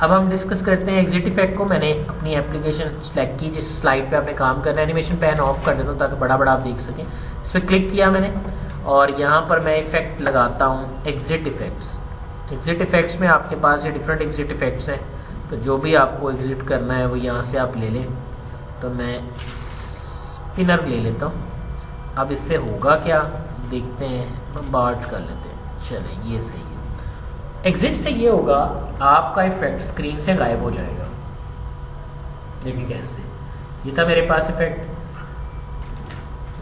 अब हम डिस्कस करते हैं एग्जिट इफेक्ट को। मैंने अपनी एप्लीकेशन सेलेक्ट की, जिस स्लाइड पे आपने काम करना है। एनिमेशन पैन ऑफ कर देता हूँ ताकि बड़ा बड़ा आप देख सकें। इस पर क्लिक किया मैंने और यहाँ पर मैं इफेक्ट लगाता हूँ एग्जिट इफेक्ट्स। एग्जिट इफेक्ट्स में आपके पास ये डिफरेंट एग्जिट इफेक्ट्स हैं, तो जो भी आपको एग्जिट करना है वो यहाँ से आप ले लें। तो मैं स्पिनर ले लेता हूँ। अब इससे होगा क्या देखते हैं, बम्बार्ड कर लेते हैं। चले, ये सही है। एग्जिट से ये होगा, आपका इफेक्ट स्क्रीन से गायब हो जाएगा। देखिए कैसे, ये था मेरे पास इफेक्ट।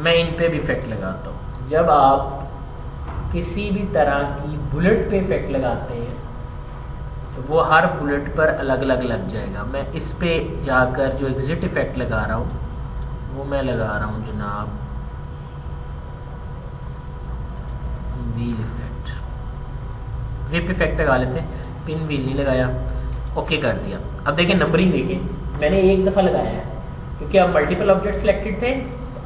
मैं इन पे भी इफेक्ट लगाता हूँ। जब आप किसी भी तरह की बुलेट पे इफेक्ट लगाते हैं तो वो हर बुलेट पर अलग अलग लग जाएगा। मैं इस पे जाकर जो एग्जिट इफेक्ट लगा रहा हूँ वो मैं लगा रहा हूँ जनाब व्हील इफेक्ट। व्हिप इफेक्ट लगा लेते हैं, पिन व्हील नहीं लगाया। ओके कर दिया। अब देखिए नंबरिंग, देखिए मैंने एक दफ़ा लगाया है क्योंकि आप मल्टीपल ऑब्जेक्ट सिलेक्टेड थे,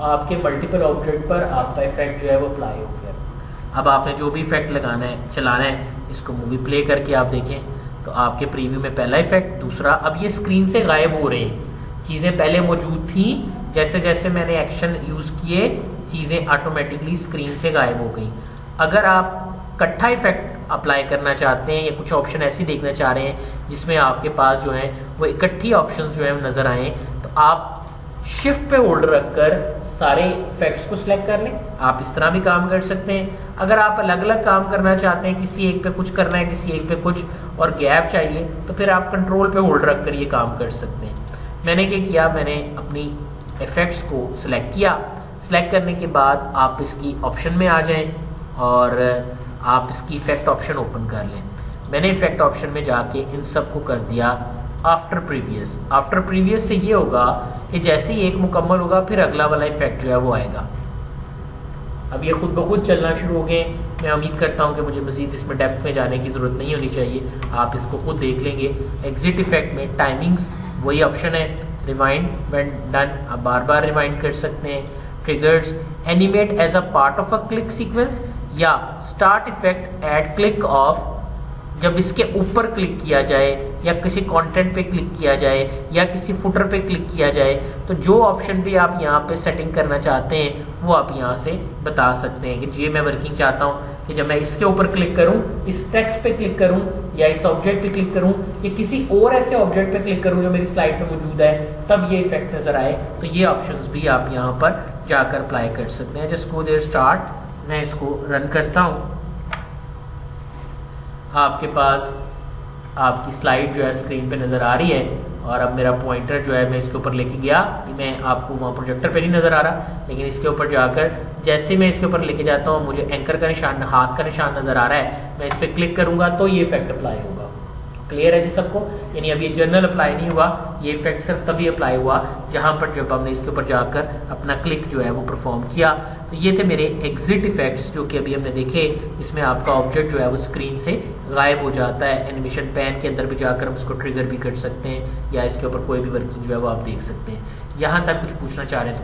आपके मल्टीपल ऑब्जेक्ट पर आपका इफेक्ट जो है वो अप्लाई हो गया। अब आपने जो भी इफेक्ट लगाना है, चलाना है, इसको मूवी प्ले करके आप देखें तो आपके प्रीव्यू में पहला इफेक्ट, दूसरा। अब ये स्क्रीन से गायब हो रहे हैं। चीज़ें पहले मौजूद थी, जैसे जैसे मैंने एक्शन यूज़ किए चीज़ें ऑटोमेटिकली स्क्रीन से गायब हो गई। अगर आप इकट्ठा इफेक्ट अप्लाई करना चाहते हैं या कुछ ऑप्शन ऐसी देखना चाह रहे हैं जिसमें आपके पास जो है वो इकट्ठी ऑप्शंस जो है नज़र आए, तो आप शिफ्ट पे होल्ड रखकर सारे इफेक्ट्स को सिलेक्ट कर लें। आप इस तरह भी काम कर सकते हैं। अगर आप अलग अलग काम करना चाहते हैं, किसी एक पे कुछ करना है, किसी एक पे कुछ और गैप चाहिए, तो फिर आप कंट्रोल पे होल्ड रखकर ये काम कर सकते हैं। मैंने क्या किया, मैंने अपनी इफेक्ट्स को सिलेक्ट किया। सिलेक्ट करने के बाद आप इसकी ऑप्शन में आ जाएं और आप इसकी इफेक्ट ऑप्शन ओपन कर लें। मैंने इफेक्ट ऑप्शन में जाके इन सब को कर दिया आफ्टर प्रीवियस। आफ्टर प्रीवियस से ये होगा कि जैसे ही एक मुकम्मल होगा फिर अगला वाला इफेक्ट जो है वो आएगा। अब ये खुद ब खुद चलना शुरू हो गए। मैं उम्मीद करता हूँ कि मुझे मज़ीद इसमें डेप्थ में जाने की ज़रूरत नहीं होनी चाहिए, आप इसको खुद देख लेंगे। एग्जिट इफेक्ट में टाइमिंग्स वही ऑप्शन है, रिवाइंड व्हेन डन, आप बार बार रिवाइंड कर सकते हैं। Triggers, animate as a part of a click sequence, या start effect at click off, जब इसके ऊपर क्लिक किया जाए या किसी कंटेंट पे क्लिक किया जाए या किसी फुटर पे क्लिक किया जाए, तो जो ऑप्शन भी आप यहाँ पे सेटिंग करना चाहते हैं वो आप यहाँ से बता सकते हैं कि ये मैं वर्किंग चाहता हूँ कि जब मैं इसके ऊपर क्लिक करूँ, इस टेक्स्ट पे क्लिक करूँ या इस ऑब्जेक्ट पे क्लिक करूँ या किसी और ऐसे ऑब्जेक्ट पे क्लिक करूँ जो मेरी स्लाइड पे मौजूद है, तब ये इफेक्ट नजर आए। तो ये ऑप्शंस भी आप यहाँ पर जाकर अप्लाई कर सकते हैं। जस्ट गो देयर स्टार्ट, मैं इसको रन करता हूँ। आपके पास आपकी स्लाइड जो है स्क्रीन पे नज़र आ रही है और अब मेरा पॉइंटर जो है मैं इसके ऊपर लेके गया, मैं आपको वहाँ प्रोजेक्टर पे नहीं नज़र आ रहा, लेकिन इसके ऊपर जाकर जैसे मैं इसके ऊपर लेके जाता हूँ मुझे एंकर का निशान, हाथ का निशान नज़र आ रहा है। मैं इस पर क्लिक करूँगा तो ये इफेक्ट अप्लाई होगा। क्लियर है जी सबको? यानी अब ये जनरल अप्लाई नहीं हुआ, ये इफेक्ट सिर्फ तभी अप्लाई हुआ जहाँ पर जब हमने इसके ऊपर जाकर अपना क्लिक जो है वो परफॉर्म किया। तो ये थे मेरे एग्जिट इफेक्ट्स जो कि अभी हमने देखे। इसमें आपका ऑब्जेक्ट जो है वो स्क्रीन से गायब हो जाता है। एनिमेशन पैन के अंदर भी जाकर हम इसको ट्रिगर भी कर सकते हैं या इसके ऊपर कोई भी वर्किंग जो है वो आप देख सकते हैं। यहाँ तक कुछ पूछना चाह रहे हैं तो